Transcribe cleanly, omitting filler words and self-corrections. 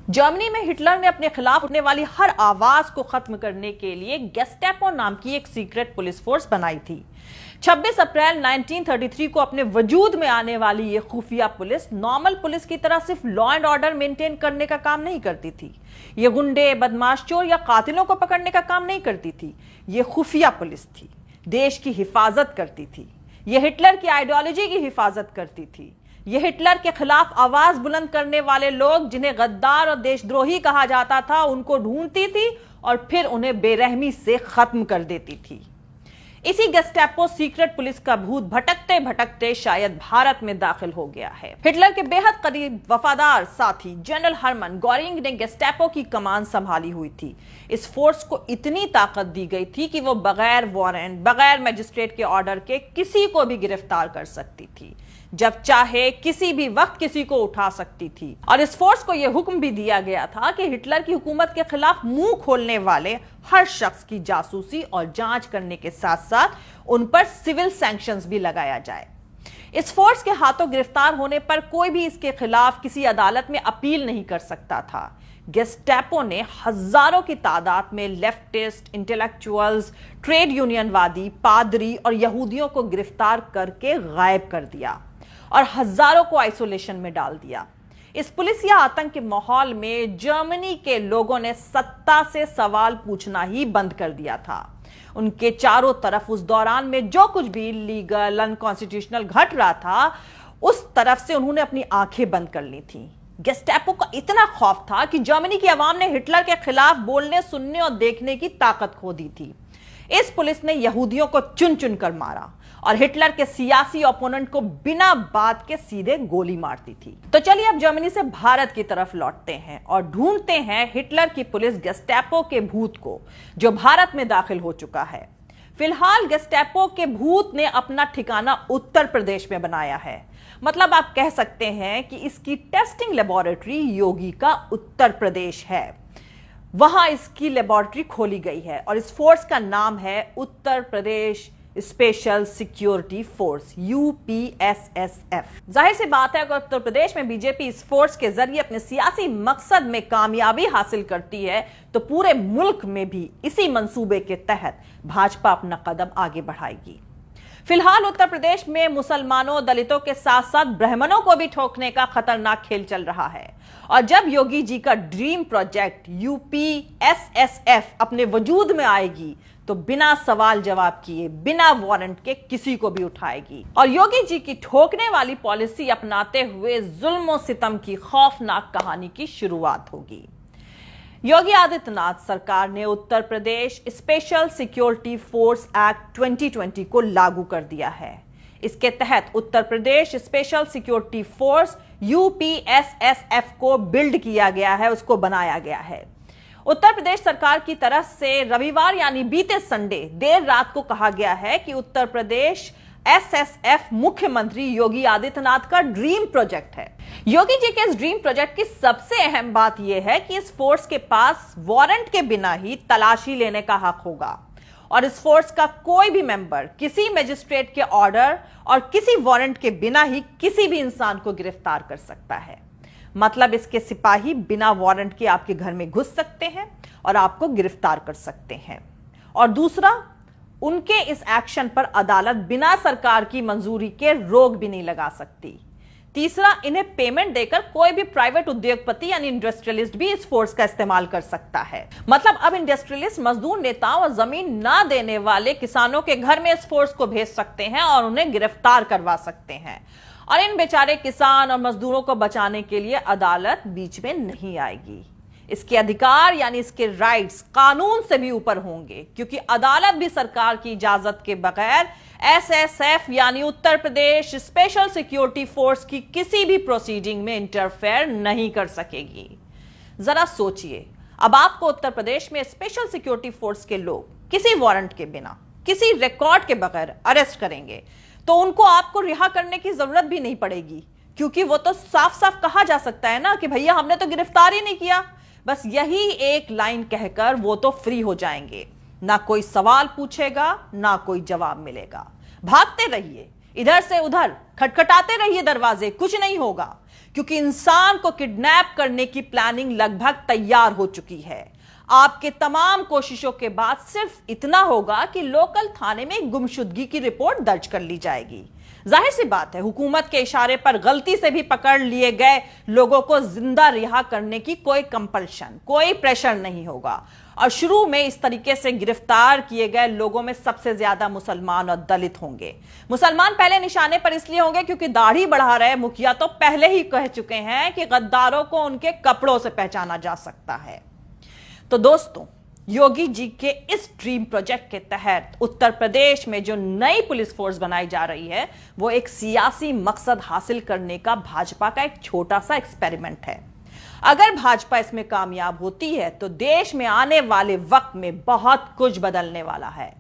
Germany में Hitler ने अपने खिलाफ उठने वाली हर आवाज को खत्म करने के लिए गेस्टापो नाम की एक सीक्रेट पुलिस फोर्स बनाई थी। 26 अप्रैल 1933 को अपने वजूद में आने वाली यह खुफिया पुलिस नॉर्मल पुलिस की तरह सिर्फ लॉ एंड ऑर्डर मेंटेन करने का काम नहीं करती थी। यह गुंडे, बदमाश, चोर या कातिलों को पकड़ने का काम नहीं करती थी। यह खुफिया पुलिस थी, देश की हिफाजत करती थी। यह हिटलर की आइडियोलॉजी की हिफाजत करती थी। यह हिटलर के खिलाफ आवाज बुलंद करने वाले लोग, जिन्हें गद्दार और देशद्रोही कहा जाता था, उनको ढूंढती थी और फिर उन्हें बेरहमी से खत्म कर देती थी। इसी गेस्टापो सीक्रेट पुलिस का भूत भटकते भटकते शायद भारत में दाखिल हो गया है। हिटलर के बेहद करीब वफादार साथी जनरल हरमन गोरिंग ने गेस्टापो की कमान संभाली हुई थी। इस फोर्स को इतनी ताकत दी गई थी कि वो बगैर वारंट, बगैर मजिस्ट्रेट के ऑर्डर के किसी को भी गिरफ्तार कर सकती थी, जब चाहे किसी भी वक्त किसी को उठा सकती थी। और इस फोर्स को यह हुक्म भी दिया गया था कि हिटलर की हुकूमत के खिलाफ मुंह खोलने वाले हर शख्स की जासूसी और जांच करने के साथ साथ उन पर सिविल सैंक्शंस भी लगाया जाए। इस फोर्स के हाथों गिरफ्तार होने पर कोई भी इसके खिलाफ किसी अदालत में अपील नहीं कर सकता था। गेस्टापो ने हजारों की तादाद में लेफ्टिस्ट, इंटेलेक्चुअल्स, ट्रेड यूनियनवादी, पादरी और यहूदियों को गिरफ्तार करके गायब कर दिया और हजारों को आइसोलेशन में डाल दिया। इस पुलिस या आतंक के माहौल में जर्मनी के लोगों ने सत्ता से सवाल पूछना ही बंद कर दिया था। उनके चारों तरफ उस दौरान में जो कुछ भी लीगल, अनकॉन्स्टिट्यूशनल घट रहा था, उस तरफ से उन्होंने अपनी आंखें बंद कर ली थी। गेस्टापो का इतना खौफ था कि जर्मनी की आवाम ने हिटलर के खिलाफ बोलने, सुनने और देखने की ताकत खो दी थी। इस पुलिस ने यहूदियों को चुन चुन कर मारा और हिटलर के सियासी ओपोनेंट को बिना बात के सीधे गोली मारती थी। तो चलिए अब जर्मनी से भारत की तरफ लौटते हैं और ढूंढते हैं हिटलर की पुलिस गेस्टापो के भूत को, जो भारत में दाखिल हो चुका है। फिलहाल गेस्टापो के भूत ने अपना ठिकाना उत्तर प्रदेश में बनाया है। मतलब आप कह सकते हैं कि इसकी टेस्टिंग लेबोरेटरी योगी का उत्तर प्रदेश है। वहां इसकी लेबोरेटरी खोली गई है और इस फोर्स का नाम है Uttar Pradesh special security force, UPSSF. जाहिर सी बात है, अगर उत्तर प्रदेश में बीजेपी इस फोर्स के जरिए अपने सियासी मकसद में कामयाबी हासिल करती है, तो पूरे मुल्क में भी इसी मंसूबे के तहत भाजपा अपना कदम आगे बढ़ाएगी। फिलहाल उत्तर प्रदेश में मुसलमानों, दलितों के साथ साथ ब्राह्मणों को भी ठोकने का खतरनाक खेल चल रहा है। और जब योगी जी का ड्रीम प्रोजेक्ट यूपीएसएसएफ अपने वजूद में आएगी, तो बिना सवाल जवाब किए, बिना वारंट के किसी को भी उठाएगी और योगी जी की ठोकने वाली पॉलिसी अपनाते हुए जुल्म और सितम की खौफनाक कहानी की शुरुआत होगी। योगी आदित्यनाथ सरकार ने Uttar Pradesh special security force act 2020 को लागू कर दिया है। इसके तहत Uttar Pradesh special security force UPSSF को बिल्ड किया गया है, उसको बनाया गया है। उत्तर प्रदेश सरकार की तरफ से रविवार यानी बीते संडे देर रात को कहा गया है कि उत्तर प्रदेश एसएसएफ मुख्यमंत्री योगी आदित्यनाथ का ड्रीम प्रोजेक्ट है। योगी जी के इस ड्रीम प्रोजेक्ट की सबसे अहम बात यह है कि इस फोर्स के पास वारंट के बिना ही तलाशी लेने का हक होगा और इस फोर्स का कोई भी मेंबर किसी मजिस्ट्रेट के ऑर्डर और किसी वारंट के बिना ही किसी भी इंसान को गिरफ्तार कर सकता है। मतलब इसके सिपाही बिना वारंट के आपके घर में घुस सकते हैं और आपको गिरफ्तार कर सकते हैं। और दूसरा, उनके इस एक्शन पर अदालत बिना सरकार की मंजूरी के रोक भी नहीं लगा सकती। तीसरा, इन्हें पेमेंट देकर कोई भी प्राइवेट उद्योगपति यानी इंडस्ट्रियलिस्ट भी इस फोर्स का इस्तेमाल कर सकता है। मतलब अब इंडस्ट्रियलिस्ट मजदूर नेताओं और जमीन ना देने वाले किसानों के घर में इस फोर्स को भेज सकते हैं और उन्हें गिरफ्तार करवा सकते हैं। और इन बेचारे किसान और मजदूरों को बचाने के लिए अदालत बीच में नहीं आएगी। इसके अधिकार यानी इसके राइट्स कानून से भी ऊपर होंगे, क्योंकि अदालत भी सरकार की इजाजत के बगैर एसएसएफ यानी Uttar Pradesh special security force की किसी भी प्रोसीडिंग में इंटरफेयर नहीं कर सकेगी। जरा सोचिए, अब आपको उत्तर प्रदेश में स्पेशल सिक्योरिटी फोर्स के लोग किसी वारंट के बिना, किसी रिकॉर्ड के बगैर अरेस्ट करेंगे, तो उनको आपको रिहा करने की जरूरत भी नहीं पड़ेगी, क्योंकि वो तो साफ साफ कहा जा सकता है ना कि भैया हमने तो गिरफ्तार ही नहीं किया। बस यही एक लाइन कहकर वो तो फ्री हो जाएंगे। ना कोई सवाल पूछेगा, ना कोई जवाब मिलेगा। भागते रहिए, इधर से उधर खटखटाते रहिए दरवाजे, कुछ नहीं होगा, क्योंकि इंसान को किडनैप करने की प्लानिंग लगभग तैयार हो चुकी है। आपके तमाम कोशिशों के बाद सिर्फ इतना होगा कि लोकल थाने में गुमशुदगी की रिपोर्ट दर्ज कर ली जाएगी। जाहिर सी बात है, हुकूमत के इशारे पर गलती से भी पकड़ लिए गए लोगों को जिंदा रिहा करने की कोई कंपल्शन, कोई प्रेशर नहीं होगा। और शुरू में इस तरीके से गिरफ्तार किए गए लोगों में सबसे ज्यादा मुसलमान और दलित होंगे। मुसलमान पहले निशाने पर इसलिए होंगे क्योंकि दाढ़ी बढ़ा रहे मुखिया तो पहले ही कह चुके हैं कि गद्दारों को उनके कपड़ों से पहचाना जा सकता है। तो दोस्तों, योगी जी के इस ड्रीम प्रोजेक्ट के तहत उत्तर प्रदेश में जो नई पुलिस फोर्स बनाई जा रही है, वो एक सियासी मकसद हासिल करने का भाजपा का एक छोटा सा एक्सपेरिमेंट है। अगर भाजपा इसमें कामयाब होती है तो देश में आने वाले वक्त में बहुत कुछ बदलने वाला है।